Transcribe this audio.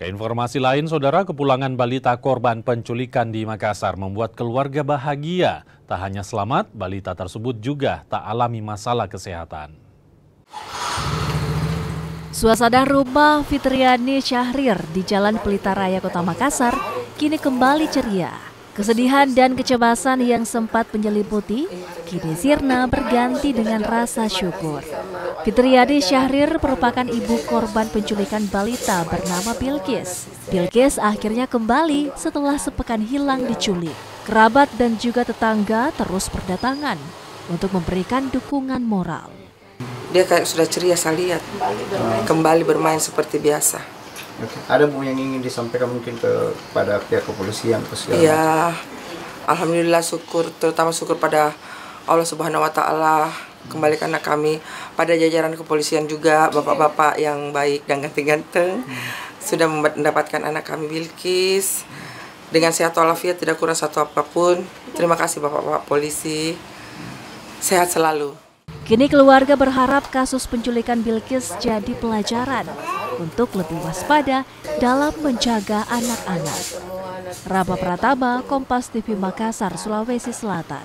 Keinformasi lain, saudara, kepulangan balita korban penculikan di Makassar membuat keluarga bahagia. Tak hanya selamat, balita tersebut juga tak alami masalah kesehatan. Suasana rumah Fitriani Syahrir di Jalan Pelita Raya Kota Makassar kini kembali ceria. Kesedihan dan kecemasan yang sempat menyelimuti kini sirna berganti dengan rasa syukur. Fitriani Syahrir merupakan ibu korban penculikan balita bernama Bilqis. Bilqis akhirnya kembali setelah sepekan hilang diculik. Kerabat dan juga tetangga terus berdatangan untuk memberikan dukungan moral. Dia kayak sudah ceria, saya lihat kembali bermain seperti biasa. Ada yang ingin disampaikan mungkin kepada pihak kepolisian? Ya, alhamdulillah syukur, terutama syukur pada Allah Subhanahu Wa Taala, kembalikan anak kami. Pada jajaran kepolisian juga, bapak-bapak yang baik dan ganteng-ganteng sudah mendapatkan anak kami Bilqis dengan sehat walafiat, tidak kurang satu apapun. Terima kasih bapak-bapak polisi, sehat selalu. Kini keluarga berharap kasus penculikan Bilqis jadi pelajaran untuk lebih waspada dalam menjaga anak-anak. Raba Pratama, Kompas TV Makassar, Sulawesi Selatan.